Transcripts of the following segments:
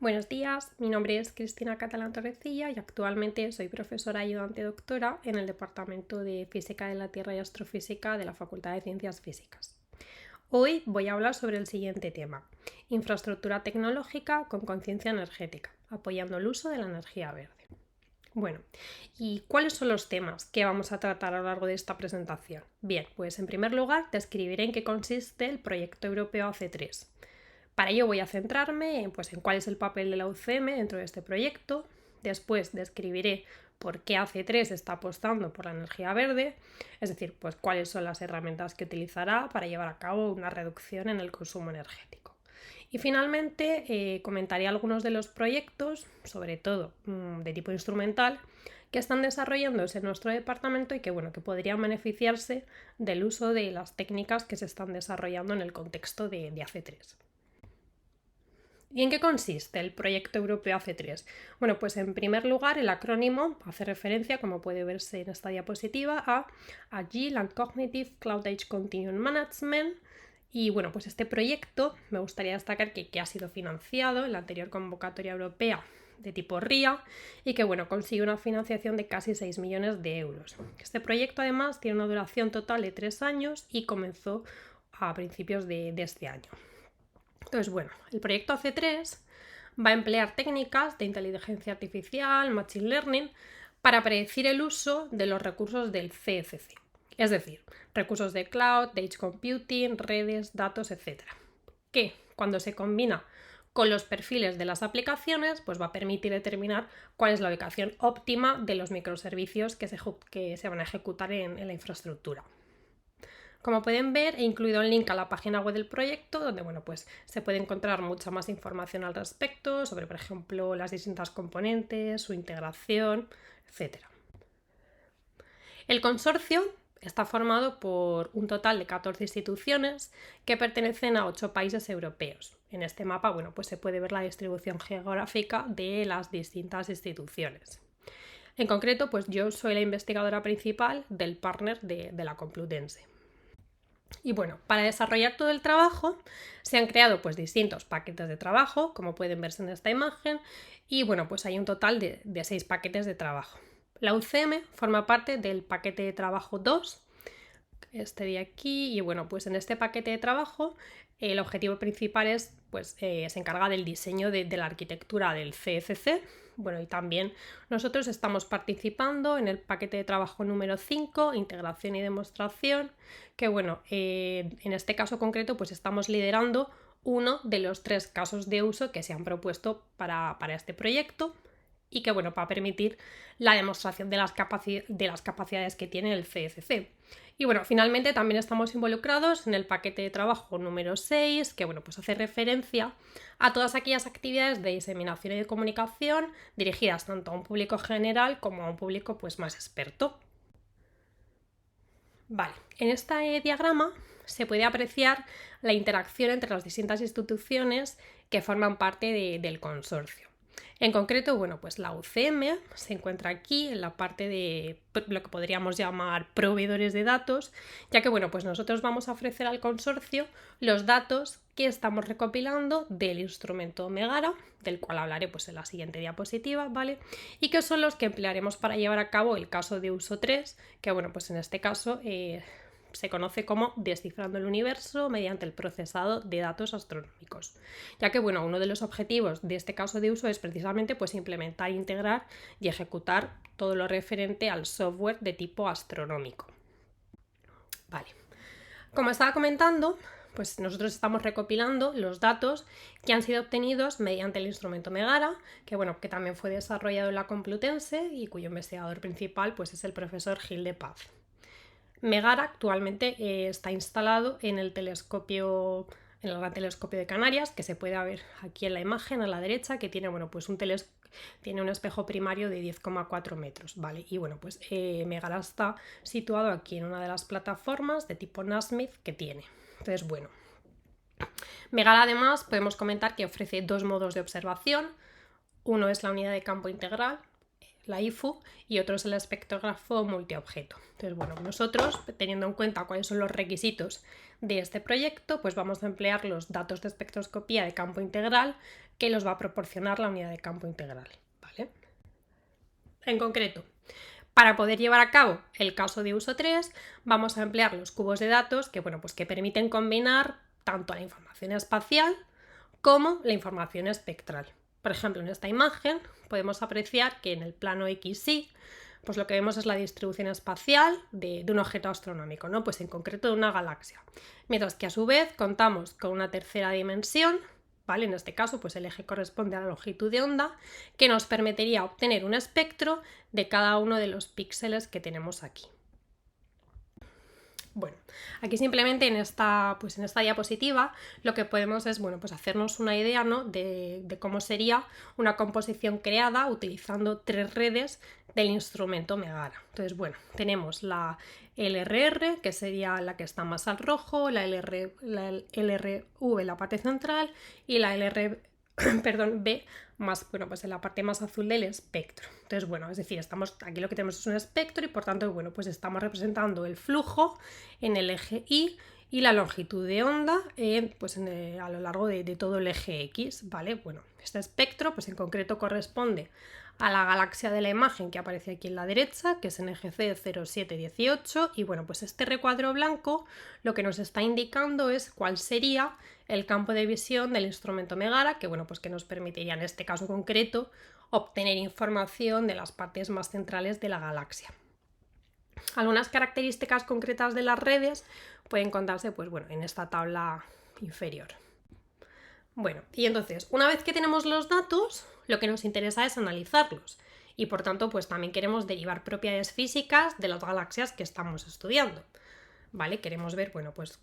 Buenos días, mi nombre es Cristina Catalán Torrecilla y actualmente soy profesora ayudante doctora en el Departamento de Física de la Tierra y Astrofísica de la Facultad de Ciencias Físicas. Hoy voy a hablar sobre el siguiente tema: infraestructura tecnológica con conciencia energética, apoyando el uso de la energía verde. Bueno, ¿y cuáles son los temas que vamos a tratar a lo largo de esta presentación? Bien, pues en primer lugar describiré en qué consiste el proyecto europeo AC3. Para ello voy a centrarme en cuál es el papel de la UCM dentro de este proyecto. Después describiré por qué AC3 está apostando por la energía verde, es decir, pues cuáles son las herramientas que utilizará para llevar a cabo una reducción en el consumo energético. Y finalmente comentaré algunos de los proyectos, sobre todo de tipo instrumental, que están desarrollándose en nuestro departamento y que podrían beneficiarse del uso de las técnicas que se están desarrollando en el contexto de AC3. ¿Y en qué consiste el proyecto europeo AC3? Bueno, pues en primer lugar el acrónimo hace referencia, como puede verse en esta diapositiva, a Agile and Cognitive Cloud Edge Continuum Management. Y bueno, pues este proyecto me gustaría destacar que ha sido financiado en la anterior convocatoria europea de tipo RIA y que consigue una financiación de casi 6 millones de euros. Este proyecto además tiene una duración total de 3 años y comenzó a principios de este año. Entonces, el proyecto AC3 va a emplear técnicas de inteligencia artificial, machine learning, para predecir el uso de los recursos del CFC, es decir, recursos de cloud, de edge computing, redes, datos, etc. Que cuando se combina con los perfiles de las aplicaciones, pues va a permitir determinar cuál es la ubicación óptima de los microservicios que se van a ejecutar en la infraestructura. Como pueden ver, he incluido un link a la página web del proyecto donde se puede encontrar mucha más información al respecto sobre, por ejemplo, las distintas componentes, su integración, etc. El consorcio está formado por un total de 14 instituciones que pertenecen a 8 países europeos. En este mapa se puede ver la distribución geográfica de las distintas instituciones. En concreto, yo soy la investigadora principal del partner de la Complutense. Y para desarrollar todo el trabajo se han creado distintos paquetes de trabajo, como pueden verse en esta imagen, y hay un total de 6 paquetes de trabajo. La UCM forma parte del paquete de trabajo 2, este de aquí, y en este paquete de trabajo el objetivo principal es, se encarga del diseño de la arquitectura del CFC. Y también nosotros estamos participando en el paquete de trabajo número 5, integración y demostración, que en este caso concreto estamos liderando uno de los 3 casos de uso que se han propuesto para este proyecto y que va a permitir la demostración de las capacidades que tiene el CFC. Y finalmente también estamos involucrados en el paquete de trabajo número 6, que hace referencia a todas aquellas actividades de diseminación y de comunicación dirigidas tanto a un público general como a un público más experto. Vale, en este diagrama se puede apreciar la interacción entre las distintas instituciones que forman parte del consorcio. En concreto, la UCM se encuentra aquí en la parte de lo que podríamos llamar proveedores de datos, ya que nosotros vamos a ofrecer al consorcio los datos que estamos recopilando del instrumento Megara, del cual hablaré en la siguiente diapositiva, ¿vale? Y que son los que emplearemos para llevar a cabo el caso de uso 3, que en este caso se conoce como descifrando el universo mediante el procesado de datos astronómicos, ya que uno de los objetivos de este caso de uso es precisamente implementar, integrar y ejecutar todo lo referente al software de tipo astronómico. Vale. Como estaba comentando, nosotros estamos recopilando los datos que han sido obtenidos mediante el instrumento Megara, que también fue desarrollado en la Complutense y cuyo investigador principal es el profesor Gil de Paz. Megara actualmente está instalado en el Gran Telescopio de Canarias, que se puede ver aquí en la imagen a la derecha, que tiene tiene un espejo primario de 10,4 metros, ¿vale? Y Megara está situado aquí en una de las plataformas de tipo Nasmyth que tiene. Entonces, Megara además podemos comentar que ofrece 2 modos de observación. Uno es la unidad de campo integral, la IFU, y otro es el espectrógrafo multiobjeto. Entonces, nosotros, teniendo en cuenta cuáles son los requisitos de este proyecto, vamos a emplear los datos de espectroscopía de campo integral, que los va a proporcionar la unidad de campo integral, ¿vale? En concreto, para poder llevar a cabo el caso de uso 3, vamos a emplear los cubos de datos que, pues que permiten combinar tanto la información espacial como la información espectral. Por ejemplo, en esta imagen podemos apreciar que en el plano XY, pues lo que vemos es la distribución espacial de un objeto astronómico, ¿no? Pues en concreto de una galaxia. Mientras que a su vez contamos con una tercera dimensión, ¿vale? En este caso, pues el eje corresponde a la longitud de onda, que nos permitiría obtener un espectro de cada uno de los píxeles que tenemos aquí. Bueno, aquí simplemente en esta diapositiva lo que podemos es pues hacernos una idea, ¿no? de cómo sería una composición creada utilizando 3 redes del instrumento Megara. Entonces, bueno, tenemos la LRR, que sería la que está más al rojo, la LRV, la parte central, y la B más, pues en la parte más azul del espectro. Entonces, bueno, es decir, aquí lo que tenemos es un espectro y por tanto, pues estamos representando el flujo en el eje Y y la longitud de onda a lo largo de todo el eje X, ¿vale? Bueno, este espectro, pues en concreto corresponde a la galaxia de la imagen que aparece aquí en la derecha, que es en eje C 0718, y bueno, pues este recuadro blanco lo que nos está indicando es cuál sería el campo de visión del instrumento Megara, que pues que nos permitiría en este caso concreto obtener información de las partes más centrales de la galaxia. Algunas características concretas de las redes pueden contarse en esta tabla inferior. Bueno, y entonces, una vez que tenemos los datos, lo que nos interesa es analizarlos y por tanto pues también queremos derivar propiedades físicas de las galaxias que estamos estudiando, ¿vale? Queremos ver, pues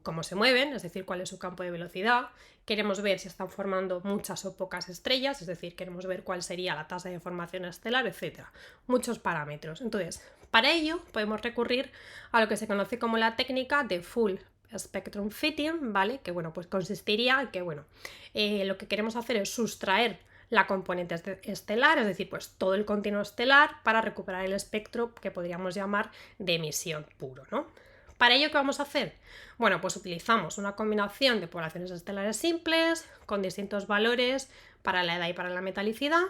cómo se mueven, es decir, cuál es su campo de velocidad, queremos ver si están formando muchas o pocas estrellas, es decir, queremos ver cuál sería la tasa de formación estelar, etc. Muchos parámetros. Entonces, para ello podemos recurrir a lo que se conoce como la técnica de Full Spectrum Fitting, ¿vale? Que pues consistiría en que lo que queremos hacer es sustraer la componente estelar, es decir, pues todo el continuo estelar para recuperar el espectro que podríamos llamar de emisión puro, ¿no? ¿Para ello qué vamos a hacer? Bueno, pues utilizamos una combinación de poblaciones estelares simples con distintos valores para la edad y para la metalicidad.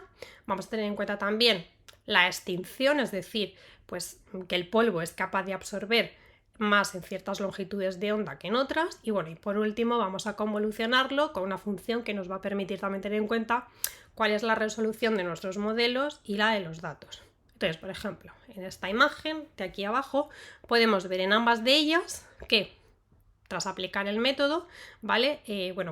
Vamos a tener en cuenta también la extinción, es decir, pues que el polvo es capaz de absorber más en ciertas longitudes de onda que en otras. Y bueno, y por último vamos a convolucionarlo con una función que nos va a permitir también tener en cuenta cuál es la resolución de nuestros modelos y la de los datos. Entonces, por ejemplo, en esta imagen de aquí abajo podemos ver en ambas de ellas que tras aplicar el método, ¿vale?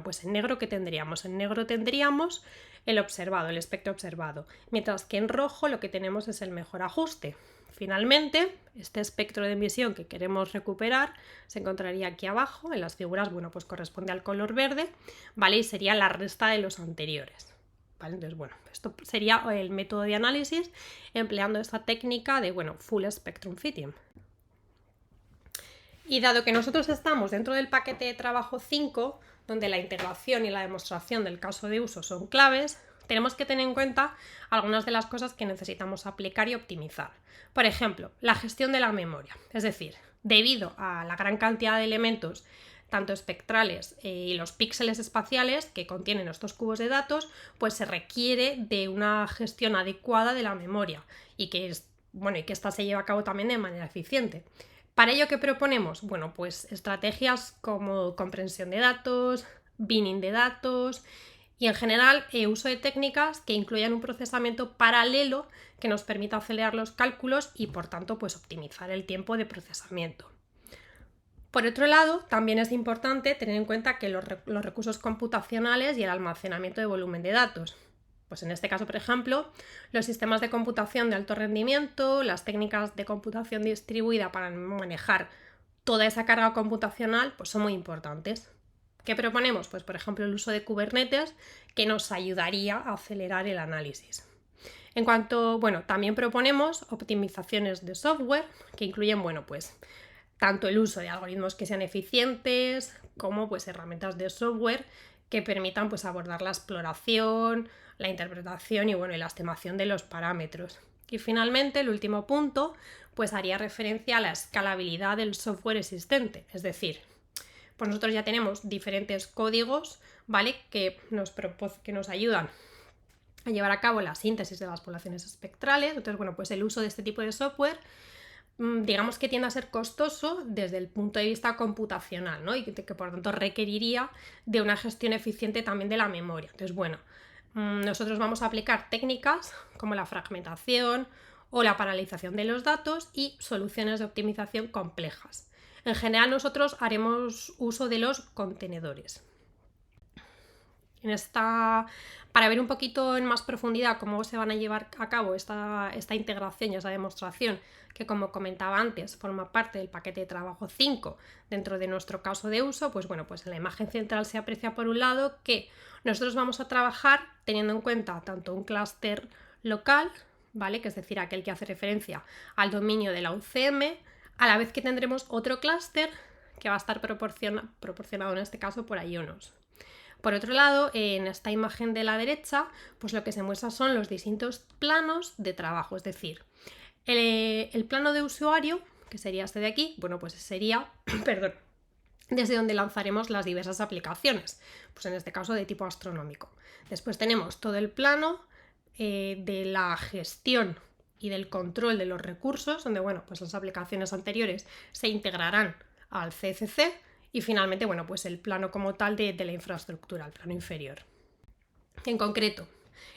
Pues en negro, ¿qué tendríamos? En negro tendríamos el observado, el espectro observado, mientras que en rojo lo que tenemos es el mejor ajuste. Finalmente, este espectro de emisión que queremos recuperar se encontraría aquí abajo, en las figuras, pues corresponde al color verde, ¿vale? Y sería la resta de los anteriores. ¿Vale? Entonces, esto sería el método de análisis empleando esta técnica de, Full Spectrum Fitting. Y dado que nosotros estamos dentro del paquete de trabajo 5, donde la integración y la demostración del caso de uso son claves, tenemos que tener en cuenta algunas de las cosas que necesitamos aplicar y optimizar. Por ejemplo, la gestión de la memoria. Es decir, debido a la gran cantidad de elementos tanto espectrales y los píxeles espaciales que contienen estos cubos de datos, pues se requiere de una gestión adecuada de la memoria y que esta se lleva a cabo también de manera eficiente. ¿Para ello qué proponemos? Pues estrategias como comprensión de datos, binning de datos y en general uso de técnicas que incluyan un procesamiento paralelo que nos permita acelerar los cálculos y por tanto pues optimizar el tiempo de procesamiento. Por otro lado, también es importante tener en cuenta que los recursos computacionales y el almacenamiento de volumen de datos. Pues en este caso, por ejemplo, los sistemas de computación de alto rendimiento, las técnicas de computación distribuida para manejar toda esa carga computacional, pues son muy importantes. ¿Qué proponemos? Pues por ejemplo el uso de Kubernetes, que nos ayudaría a acelerar el análisis. En cuanto, también proponemos optimizaciones de software que incluyen, tanto el uso de algoritmos que sean eficientes como herramientas de software que permitan abordar la exploración, la interpretación y la estimación de los parámetros. Y finalmente, el último punto, haría referencia a la escalabilidad del software existente. Es decir, pues nosotros ya tenemos diferentes códigos, ¿vale? Que nos ayudan a llevar a cabo la síntesis de las poblaciones espectrales. Entonces, bueno, pues el uso de este tipo de software, digamos que tiende a ser costoso desde el punto de vista computacional, ¿no? Y que por tanto requeriría de una gestión eficiente también de la memoria. Entonces, bueno, nosotros vamos a aplicar técnicas como la fragmentación o la paralización de los datos y soluciones de optimización complejas. En general, nosotros haremos uso de los contenedores. Para ver un poquito en más profundidad cómo se van a llevar a cabo esta integración y esa demostración, que como comentaba antes forma parte del paquete de trabajo 5 dentro de nuestro caso de uso, pues bueno, pues en la imagen central se aprecia por un lado que nosotros vamos a trabajar teniendo en cuenta tanto un clúster local, ¿vale? Que es decir, aquel que hace referencia al dominio de la UCM, a la vez que tendremos otro clúster que va a estar proporcionado en este caso por IONOS. Por otro lado, en esta imagen de la derecha, pues lo que se muestra son los distintos planos de trabajo, es decir, el plano de usuario, que sería este de aquí, bueno, pues sería, perdón, desde donde lanzaremos las diversas aplicaciones, pues en este caso de tipo astronómico. Después tenemos todo el plano de la gestión y del control de los recursos, donde, bueno, pues las aplicaciones anteriores se integrarán al CCC. Y finalmente, bueno, pues el plano como tal de la infraestructura, el plano inferior. En concreto,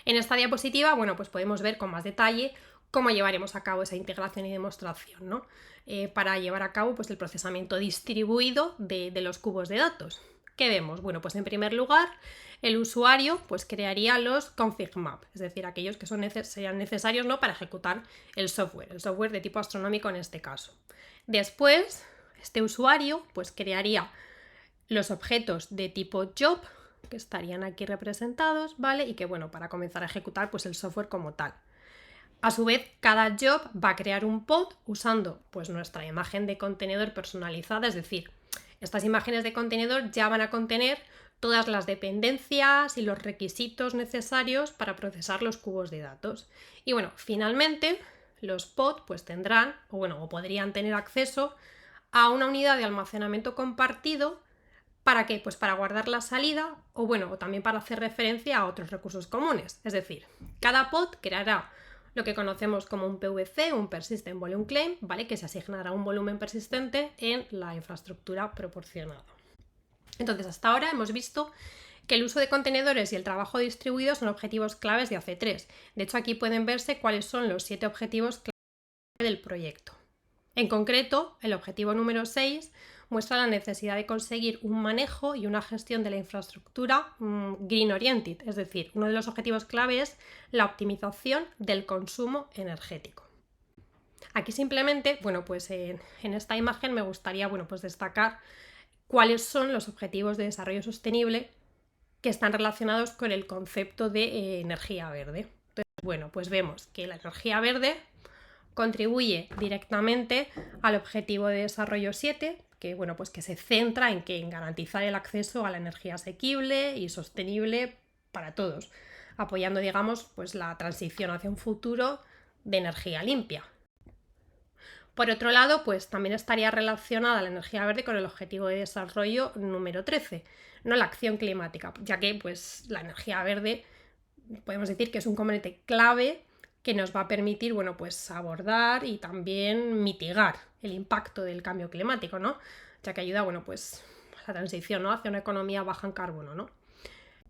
en esta diapositiva, bueno, pues podemos ver con más detalle cómo llevaremos a cabo esa integración y demostración, ¿no? Para llevar a cabo pues, el procesamiento distribuido de los cubos de datos. ¿Qué vemos? Bueno, pues en primer lugar, el usuario pues, crearía los config map, es decir, aquellos que serían necesarios, ¿no? Para ejecutar el software de tipo astronómico en este caso. Después, este usuario pues crearía los objetos de tipo job que estarían aquí representados, ¿vale? Y que, bueno, para comenzar a ejecutar pues el software como tal. A su vez, cada job va a crear un pod usando pues nuestra imagen de contenedor personalizada, es decir, estas imágenes de contenedor ya van a contener todas las dependencias y los requisitos necesarios para procesar los cubos de datos. Y bueno, finalmente los pods pues tendrán, o podrían tener acceso a una unidad de almacenamiento compartido. ¿Para qué? Pues para guardar la salida o también para hacer referencia a otros recursos comunes. Es decir, cada pod creará lo que conocemos como un PVC, un Persistent Volume Claim, ¿vale? Que se asignará un volumen persistente en la infraestructura proporcionada. Entonces, hasta ahora hemos visto que el uso de contenedores y el trabajo distribuido son objetivos claves de AC3. De hecho, aquí pueden verse cuáles son los 7 objetivos clave del proyecto. En concreto, el objetivo número 6 muestra la necesidad de conseguir un manejo y una gestión de la infraestructura green oriented, es decir, uno de los objetivos clave es la optimización del consumo energético. Aquí simplemente, pues en esta imagen me gustaría pues destacar cuáles son los objetivos de desarrollo sostenible que están relacionados con el concepto de energía verde. Entonces, pues vemos que la energía verde contribuye directamente al objetivo de desarrollo 7, que, pues que se centra en garantizar el acceso a la energía asequible y sostenible para todos, apoyando, digamos, pues la transición hacia un futuro de energía limpia. Por otro lado, pues también estaría relacionada la energía verde con el objetivo de desarrollo número 13, ¿no? La acción climática, ya que pues la energía verde podemos decir que es un componente clave que nos va a permitir, pues abordar y también mitigar el impacto del cambio climático, ¿no? Ya que ayuda, pues a la transición, ¿no? Hacia una economía baja en carbono, ¿no?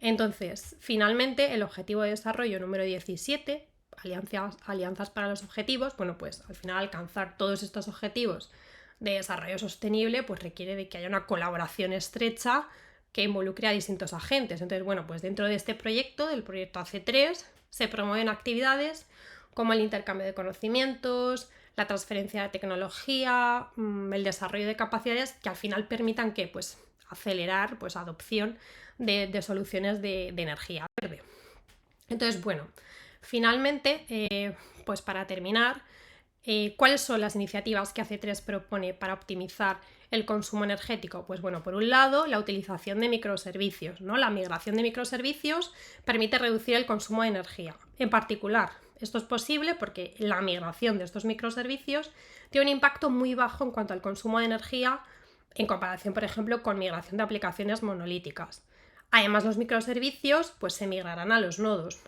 Entonces, finalmente, el objetivo de desarrollo número 17, alianzas para los objetivos, pues al final alcanzar todos estos objetivos de desarrollo sostenible, pues requiere de que haya una colaboración estrecha que involucre a distintos agentes. Entonces, pues dentro de este proyecto, del proyecto AC3, se promueven actividades como el intercambio de conocimientos, la transferencia de tecnología, el desarrollo de capacidades que al final permitan que, pues, acelerar adopción de soluciones de energía verde. Entonces, finalmente, pues para terminar, ¿cuáles son las iniciativas que AC3 propone para optimizar el consumo energético? Pues por un lado, la utilización de microservicios, ¿no? La migración de microservicios permite reducir el consumo de energía. En particular, esto es posible porque la migración de estos microservicios tiene un impacto muy bajo en cuanto al consumo de energía en comparación, por ejemplo, con migración de aplicaciones monolíticas. Además, los microservicios pues se migrarán a los nodos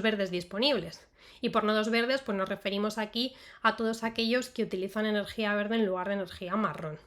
verdes disponibles. Y por nodos verdes pues nos referimos aquí a todos aquellos que utilizan energía verde en lugar de energía marrón.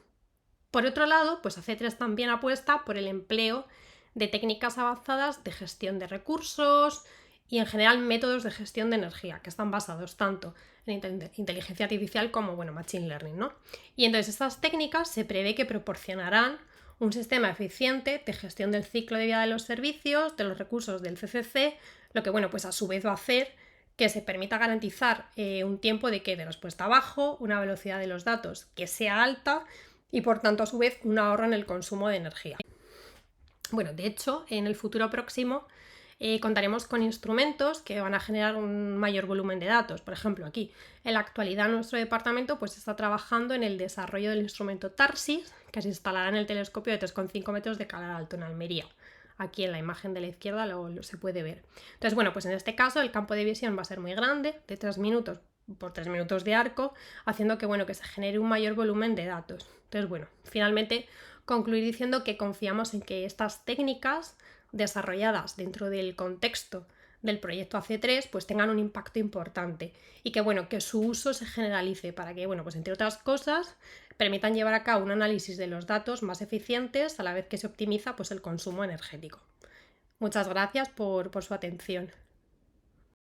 Por otro lado, pues AC3 también apuesta por el empleo de técnicas avanzadas de gestión de recursos y en general métodos de gestión de energía que están basados tanto en inteligencia artificial como machine learning, ¿no? Y entonces estas técnicas se prevé que proporcionarán un sistema eficiente de gestión del ciclo de vida de los servicios, de los recursos del CCC, lo que pues a su vez va a hacer que se permita garantizar un tiempo de respuesta bajo, una velocidad de los datos que sea alta y por tanto a su vez un ahorro en el consumo de energía. Bueno, de hecho, en el futuro próximo contaremos con instrumentos que van a generar un mayor volumen de datos. Por ejemplo, aquí, en la actualidad nuestro departamento pues está trabajando en el desarrollo del instrumento TARSIS, que se instalará en el telescopio de 3,5 metros de Calar Alto, en Almería. Aquí en la imagen de la izquierda lo se puede ver. Entonces, pues en este caso el campo de visión va a ser muy grande, de 3 minutos por 3 minutos de arco, haciendo que se genere un mayor volumen de datos. Entonces, finalmente concluir diciendo que confiamos en que estas técnicas desarrolladas dentro del contexto del proyecto AC3 pues tengan un impacto importante y que su uso se generalice para que, pues entre otras cosas, permitan llevar a cabo un análisis de los datos más eficientes a la vez que se optimiza pues el consumo energético. Muchas gracias por su atención.